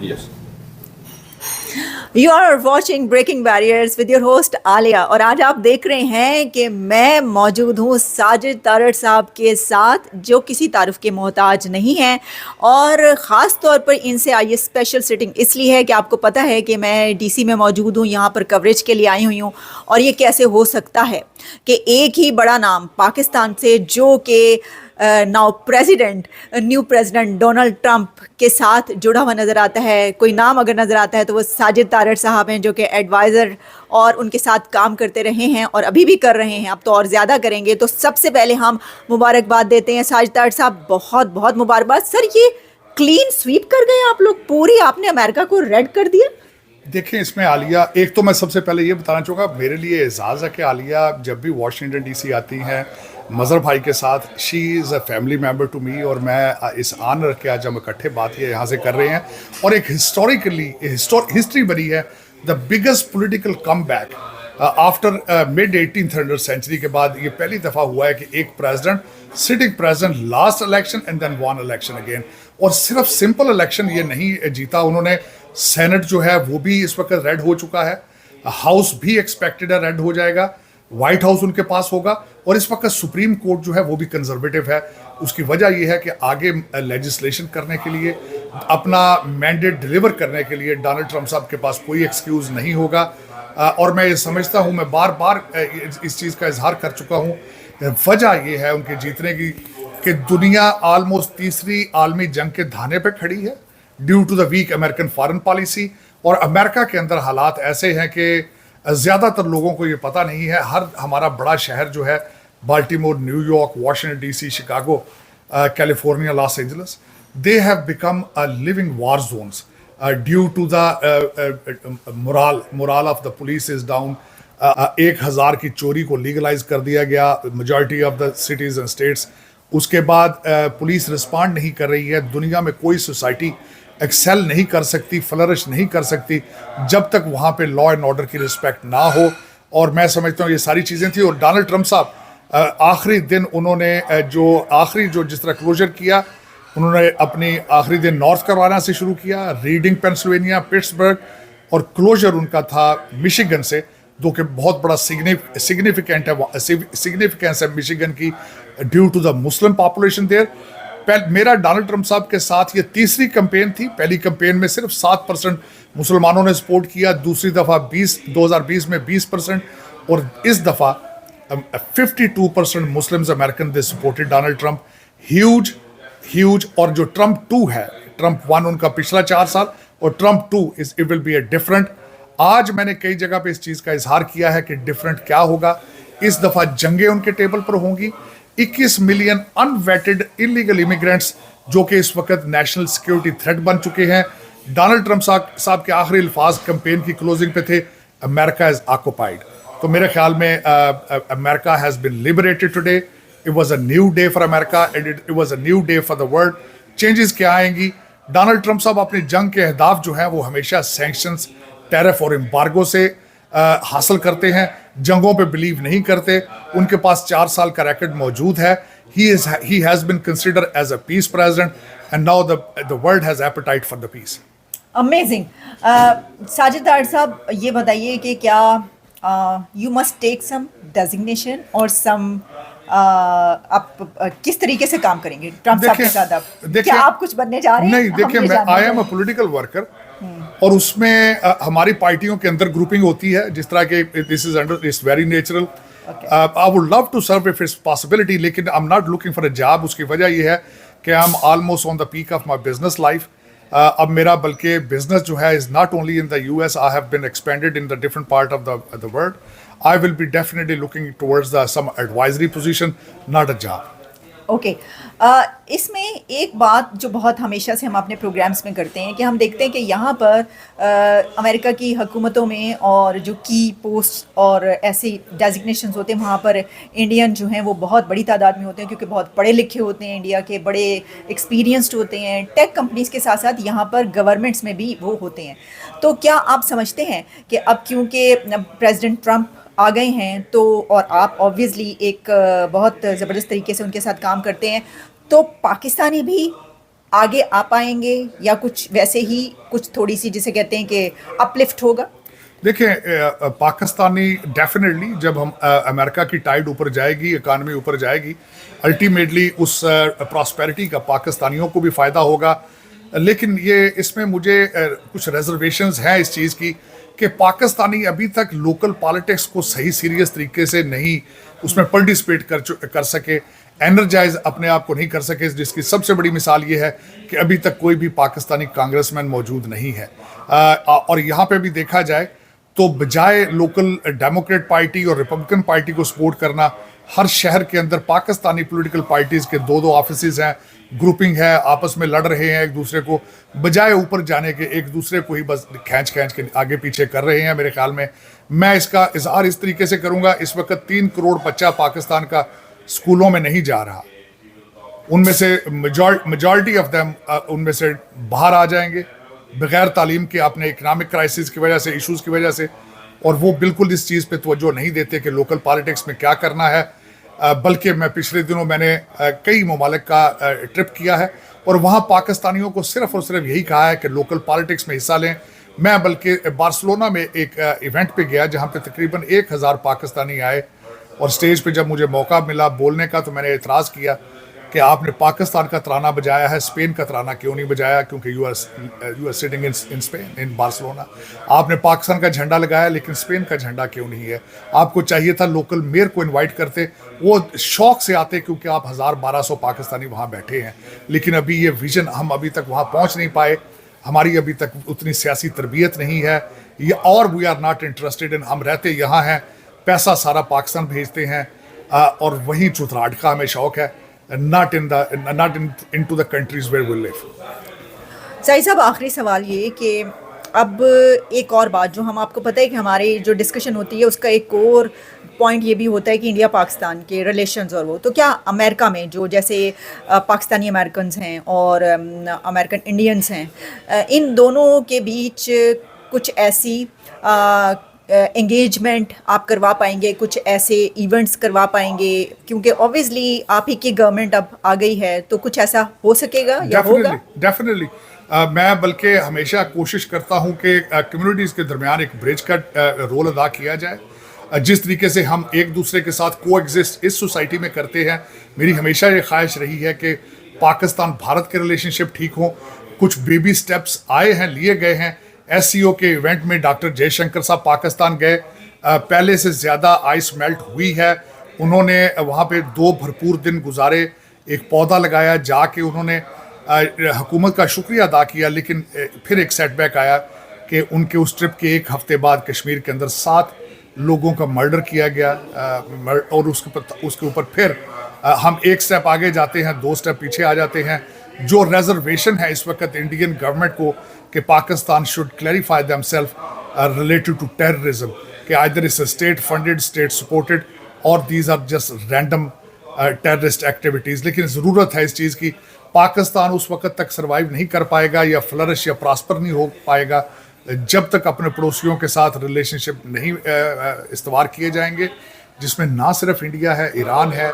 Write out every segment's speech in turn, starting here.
Yes. You are watching breaking barriers with your host Alia, और आज आप देख रहे हैं कि मैं मौजूद हूँ साजिद तारड़ साहब के साथ, जो किसी तारुफ के मोहताज नहीं हैं। और ख़ास तौर पर इनसे आई स्पेशल सिटिंग इसलिए है कि आपको पता है कि मैं डीसी में मौजूद हूँ, यहाँ पर कवरेज के लिए आई हुई हूँ। और ये कैसे हो सकता है कि एक ही बड़ा नाम पाकिस्तान से, जो कि now president, new president Donald Trump के साथ जुड़ा हुआ नज़र आता है। कोई नाम अगर नज़र आता है तो वो साजिद तारड़ साहब हैं, जो कि एडवाइज़र और उनके साथ काम करते रहे हैं और अभी भी कर रहे हैं, अब तो और ज़्यादा करेंगे। तो सबसे पहले हम मुबारकबाद देते हैं साजिद तारड़ साहब, बहुत बहुत मुबारकबाद सर। ये क्लीन स्वीप कर गए आप लोग, पूरी आपने अमेरिका को रेड कर दिया। देखें, इसमें आलिया, एक तो मैं सबसे पहले ये बताना चाहूँगा, मेरे लिए एजाज़ है कि आलिया जब भी वाशिंगटन डीसी आती हैं मज़हर भाई के साथ, she is a family member to me. और मैं इस आनर के आज हम इकट्ठे बात ये यहाँ से कर रहे हैं, और एक हिस्टोरिकली हिस्ट्री बनी है, the biggest political come back after mid 1800 century के बाद ये पहली दफ़ा हुआ है कि एक president, sitting president, last election and then won election again. और सिर्फ सिंपल इलेक्शन ये नहीं जीता उन्होंने, सेनेट जो है वो भी इस वक्त रेड हो चुका है, हाउस भी एक्सपेक्टेड है रेड हो जाएगा, व्हाइट हाउस उनके पास होगा, और इस वक्त सुप्रीम कोर्ट जो है वो भी कंजर्वेटिव है। उसकी वजह यह है कि आगे लेजिस्लेशन करने के लिए, अपना मैंडेट डिलीवर करने के लिए डोनाल्ड ट्रंप साहब के पास कोई एक्सक्यूज़ नहीं होगा। और मैं ये समझता हूँ, मैं बार बार इस चीज़ का इजहार कर चुका हूँ, वजह यह है उनके जीतने की कि दुनिया आलमोस्ट तीसरी आलमी जंग के धाने पे खड़ी है due to the weak American foreign policy. और अमेरिका के अंदर हालात ऐसे हैं कि ज़्यादातर लोगों को ये पता नहीं है। हमारा बड़ा शहर जो है, Baltimore, New York, Washington DC, Chicago, California, Los Angeles, they have become a living war zones due to the morale of the police is down. 1000 की चोरी को लीगलाइज कर दिया गया majority of the cities and states. उसके बाद police respond नहीं कर रही है। दुनिया में कोई सोसाइटी एक्सेल नहीं कर सकती, फ्लरिश नहीं कर सकती, जब तक वहाँ पे लॉ एंड ऑर्डर की रिस्पेक्ट ना हो। और मैं समझता हूँ ये सारी चीज़ें थी। और डोनाल्ड ट्रंप साहब आखिरी दिन उन्होंने जिस तरह क्लोजर किया, उन्होंने अपनी आखिरी दिन नॉर्थ कैरोलिना से शुरू किया, रीडिंग, पेंसिल्वेनिया, पिट्सबर्ग, और क्लोजर उनका था मिशिगन से, जो कि बहुत बड़ा सिग्निफिकेंस है मिशिगन की due to the Muslim population there. मेरा डोनाल्ड ट्रंप साहब के साथ ये तीसरी कैंपेन थी। पहली कैंपेन में सिर्फ 7% मुसलमानों ने सपोर्ट किया, दूसरी दफ़ा 2020 में 20%, और इस दफ़ा 52% Muslims American they supported Donald Trump. Huge. और जो ट्रंप 2 है, ट्रंप 1 उनका पिछला 4 साल, और Trump 2 it will be a different. आज मैंने कई जगह पे इस चीज़ का इजहार किया है कि डिफरेंट क्या होगा। इस दफ़ा जंगें उनके टेबल पर होंगी। 21 मिलियन अनवेटेड इलीगल इमिग्रेंट्स, जो कि इस वक्त नेशनल सिक्योरिटी थ्रेट बन चुके हैं। डोनाल्ड ट्रंप साहब के आखिरी अल्फाज कैंपेन की क्लोजिंग पे थे, अमेरिका इज ऑक्युपाइड। तो मेरे ख्याल में America has been liberated today. It was a new day for America and it was a new day for the world. Changes क्या आएंगी? डोनाल्ड ट्रंप साहब अपनी जंग के अहदाफ जो हैं वो हमेशा सैंक्शंस, टैरिफ और एम्बार्गो से हासिल करते हैं। जंगों पे बिलीव नहीं करते। उनके पास 4 साल का रिकॉर्ड मौजूद है। he has been considered as a peace president, and now the world has appetite for the peace. Amazing. Sajid Tarar साहब, ये बताइए कि क्या you must take some designation और सम, आप किस तरीके से काम करेंगे ट्रंप साहब के साथ? आप क्या आप कुछ बनने जा रहे हैं? नहीं, देखिए, मैं I am a political worker, और उसमें हमारी पार्टियों के अंदर ग्रुपिंग होती है जिस तरह के, this is under, it's very natural. I would love to serve if it's possibility, लेकिन I am not looking for a job. उसकी वजह यह है कि I am almost on the peak of my business life. अब मेरा बल्कि business जो है is not only in the US, I have been expanded in the different part of the world. I will be definitely looking towards some advisory position, not a job. Okay. इसमें एक बात जो बहुत हमेशा से हम अपने प्रोग्राम्स में करते हैं कि हम देखते हैं कि यहाँ पर अमेरिका की हुकूमतों में और जो की पोस्ट और ऐसे डेजिग्नेशंस होते हैं, वहाँ पर इंडियन जो हैं वो बहुत बड़ी तादाद में होते हैं, क्योंकि बहुत पढ़े लिखे होते हैं, इंडिया के बड़े एक्सपीरियंस्ड होते हैं। टेक कंपनीज़ के साथ साथ यहाँ पर गवर्नमेंट्स में भी वो होते हैं। तो क्या आप समझते हैं कि अब क्योंकि प्रेसिडेंट ट्रंप आ गए हैं, तो और आप ऑब्वियसली एक बहुत ज़बरदस्त तरीके से उनके साथ काम करते हैं, तो पाकिस्तानी भी आगे आ पाएंगे, या कुछ वैसे ही कुछ थोड़ी सी जिसे कहते हैं कि अपलिफ्ट होगा? देखिए, पाकिस्तानी डेफिनेटली जब हम अमेरिका की टाइड ऊपर जाएगी, इकानमी ऊपर जाएगी, अल्टीमेटली उस प्रॉस्पेरिटी का पाकिस्तानियों को भी फ़ायदा होगा। लेकिन ये इसमें मुझे कुछ रिजर्वेशंस हैं इस चीज़ की कि पाकिस्तानी अभी तक लोकल पॉलिटिक्स को सही सीरियस तरीके से नहीं उसमें पार्टिसिपेट कर सके, एनर्जाइज अपने आप को नहीं कर सके, जिसकी सबसे बड़ी मिसाल ये है कि अभी तक कोई भी पाकिस्तानी कांग्रेसमैन मौजूद नहीं है। और यहाँ पे भी देखा जाए तो बजाय लोकल डेमोक्रेट पार्टी और रिपब्लिकन पार्टी को सपोर्ट करना, हर शहर के अंदर पाकिस्तानी पॉलिटिकल पार्टीज के दो दो ऑफिसेज हैं, ग्रुपिंग है, आपस में लड़ रहे हैं एक दूसरे को, बजाय ऊपर जाने के एक दूसरे को ही बस खींच के आगे पीछे कर रहे हैं। मेरे ख्याल में मैं इसका इजहार इस तरीके से करूंगा, इस वक्त 3 करोड़ बच्चा पाकिस्तान का स्कूलों में नहीं जा रहा, उनमें से मेजॉरिटी ऑफ देम उनमें से बाहर आ जाएंगे बगैर तालीम के, अपने इकनॉमिक क्राइसिस की वजह से, इश्यूज की वजह से, और वो बिल्कुल इस चीज़ पे तवज्जो नहीं देते कि लोकल पॉलिटिक्स में क्या करना है। बल्कि मैं पिछले दिनों मैंने कई ममालिक का ट्रिप किया है और वहाँ पाकिस्तानियों को सिर्फ और सिर्फ यही कहा है कि लोकल पॉलिटिक्स में हिस्सा लें। मैं बल्कि बार्सिलोना में एक इवेंट पे गया जहाँ पे तकरीबन 1000 पाकिस्तानी आए, और स्टेज पे जब मुझे मौका मिला बोलने का तो मैंने एतराज़ किया कि आपने पाकिस्तान का तराना बजाया है, स्पेन का तराना क्यों नहीं बजाया, क्योंकि you are sitting in Spain, in Barcelona. आपने पाकिस्तान का झंडा लगाया लेकिन स्पेन का झंडा क्यों नहीं है? आपको चाहिए था लोकल मेयर को इनवाइट करते, वो शौक से आते, क्योंकि आप 1000-1200 पाकिस्तानी वहाँ बैठे हैं। लेकिन अभी ये विजन हम अभी तक वहाँ पहुँच नहीं पाए, हमारी अभी तक उतनी सियासी तरबियत नहीं है, और we are not interested in, हम रहते यहाँ हैं, पैसा सारा पाकिस्तान भेजते हैं, और वहीं चुथराट का हमें शौक है, not into the countries where we live. Shahid साहब, आखिरी सवाल ये कि अब एक और बात जो हम, आपको पता है कि हमारी जो डिस्कशन होती है उसका एक और पॉइंट ये भी होता है कि इंडिया पाकिस्तान के रिलेशंस, और वो तो क्या अमेरिका में जो जैसे पाकिस्तानी अमेरिकन्स हैं और अमेरिकन इंडियंस हैं, इन दोनों के बीच कुछ ऐसी एंगेजमेंट आप करवा पाएंगे, कुछ ऐसे इवेंट्स करवा पाएंगे? क्योंकि ऑब्वियसली आप ही की गवर्नमेंट अब आ गई है, तो कुछ ऐसा हो सकेगा या होगा? डेफिनेटली मैं बल्कि हमेशा कोशिश करता हूं कि कम्युनिटीज़ के दरमियान एक ब्रिज का रोल अदा किया जाए। जिस तरीके से हम एक दूसरे के साथ को एग्जिस्ट इस सोसाइटी में करते हैं, मेरी हमेशा ये ख्वाहिश रही है कि पाकिस्तान भारत के रिलेशनशिप ठीक हो। कुछ बेबी स्टेप्स आए हैं, लिए गए हैं। SCO के इवेंट में डॉक्टर जयशंकर साहब पाकिस्तान गए, पहले से ज़्यादा आइस मेल्ट हुई है, उन्होंने वहाँ पे 2 भरपूर दिन गुजारे, एक पौधा लगाया, जाके उन्होंने हुकूमत का शुक्रिया अदा किया। लेकिन फिर एक सेटबैक आया कि उनके उस ट्रिप के 1 हफ्ते बाद कश्मीर के अंदर 7 लोगों का मर्डर किया गया, और उसके ऊपर फिर हम एक स्टेप आगे जाते हैं, 2 स्टेप पीछे आ जाते हैं। जो रिजर्वेशन है इस वक्त इंडियन गवर्नमेंट को कि Pakistan should clarify themselves related to terrorism, कि either it's state funded, state supported, और these are just random terrorist activities. लेकिन ज़रूरत है इस चीज़ की। पाकिस्तान उस वक्त तक सर्वाइव नहीं कर पाएगा या फ्लरिश या प्रॉस्पर नहीं हो पाएगा जब तक अपने पड़ोसियों के साथ रिलेशनशिप नहीं इस्तवार किए जाएंगे, जिसमें ना सिर्फ इंडिया है, ईरान है,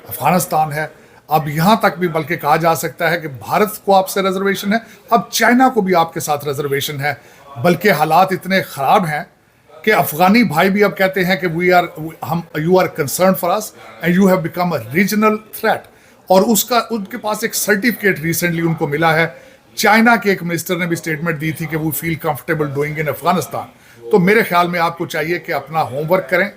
अफगानिस्तान है। अब यहाँ तक भी बल्कि कहा जा सकता है कि भारत को आपसे रिजर्वेशन है, अब चाइना को भी आपके साथ रिजर्वेशन है। बल्कि हालात इतने ख़राब हैं कि अफगानी भाई भी अब कहते हैं कि you are concern for us and you have become a regional threat. और उनके पास एक सर्टिफिकेट रिसेंटली उनको मिला है। चाइना के एक मिनिस्टर ने भी स्टेटमेंट दी थी कि वो feel comfortable doing in Afghanistan. तो मेरे ख्याल में आपको चाहिए कि अपना होमवर्क करें,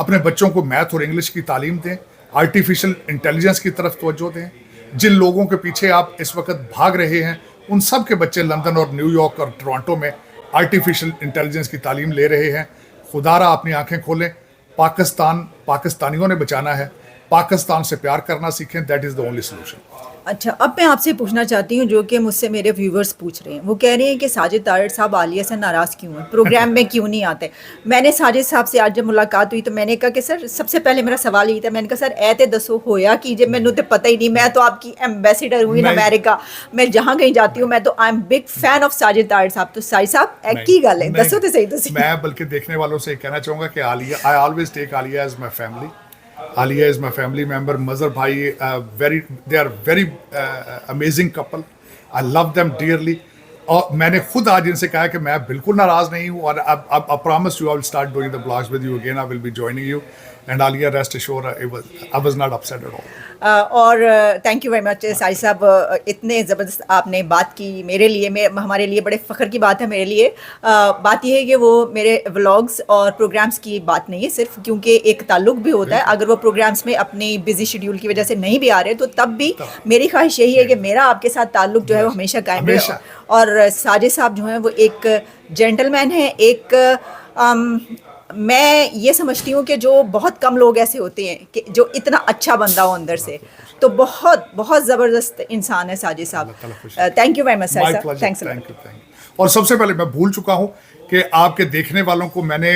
अपने बच्चों को मैथ और इंग्लिश की तालीम दें, आर्टिफिशियल इंटेलिजेंस की तरफ तवज्जो दें। जिन लोगों के पीछे आप इस वक्त भाग रहे हैं, उन सब के बच्चे लंदन और न्यूयॉर्क और टोरंटो में आर्टिफिशियल इंटेलिजेंस की तालीम ले रहे हैं। खुदारा अपनी आंखें खोलें, पाकिस्तानियों ने बचाना है, पाकिस्तान से प्यार करना सीखें, that is the only solution. अच्छा, अब मैं आपसे पूछना चाहती हूँ, जो कि मुझसे मेरे व्यूवर्स पूछ रहे हैं, वो कह रहे हैं कि साजिद तारड़ साहब आलिया से नाराज़ क्यों हैं, प्रोग्राम में क्यों नहीं आते। मैंने साजिद साहब से आज जब मुलाकात हुई तो मैंने कहा कि सर, सबसे पहले मेरा सवाल यही था, मैंने कहा सर ऐते दसो होया कीजिए, मैंने तो पता ही नहीं, मैं तो आपकी एम्बेसडर हुई इन अमेरिका, मैं जहाँ कहीं जाती हूँ मैं तो I am big fan of Sajid Tarar साहब। तो साजिद साहब एक की गल है, दसो तो सही। मैं बल्कि देखने वालों से कहना चाहूँगा कि Alia, I always take Alia as my family. Alia is my family member. Mazhar Bhai, they are very amazing couple. I love them dearly. और मैंने खुद आज इनसे कहा कि मैं बिल्कुल नाराज नहीं हूँ, और I promise you I will start doing the blogs with you again, I will be joining you, and Alia rest assure I was not upset at all. और thank you very much Sai साहब, इतने ज़बरदस्त आपने बात की मेरे लिए, हमारे लिए बड़े फ़ख्र की बात है मेरे लिए। बात यह है कि वो मेरे व्लॉग्स और प्रोग्राम्स की बात नहीं है सिर्फ, क्योंकि एक ताल्लुक भी होता है। अगर वो प्रोग्राम्स में अपनी बिजी शेड्यूल की वजह से नहीं भी आ रहे तो तब भी मेरी ख्वाहिश यही है कि मेरा आपके साथ ताल्लुक जो है वो हमेशा कायम रहे। हमेशा। और साजिद साहब जो हैं वो एक जेंटलमैन हैं, मैं ये समझती हूँ कि जो बहुत कम लोग ऐसे होते हैं कि जो इतना अच्छा बंदा हो अंदर से, तो बहुत बहुत ज़बरदस्त इंसान है साजिद साहब। Thank you very much my sir, pleasure, thanks thank you. और सबसे पहले मैं भूल चुका हूँ कि आपके देखने वालों को मैंने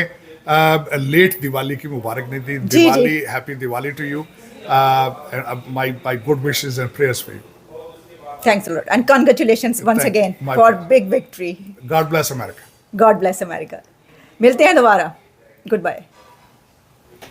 लेट दिवाली की मुबारक नहीं दी। जी। Diwali, happy Diwali to you, my good wishes and prayers for you. Thanks a lot and congratulations once Thank- again my for pleasure. Big victory. God bless America. God bless America. मिलते हैं दोबारा। Good bye.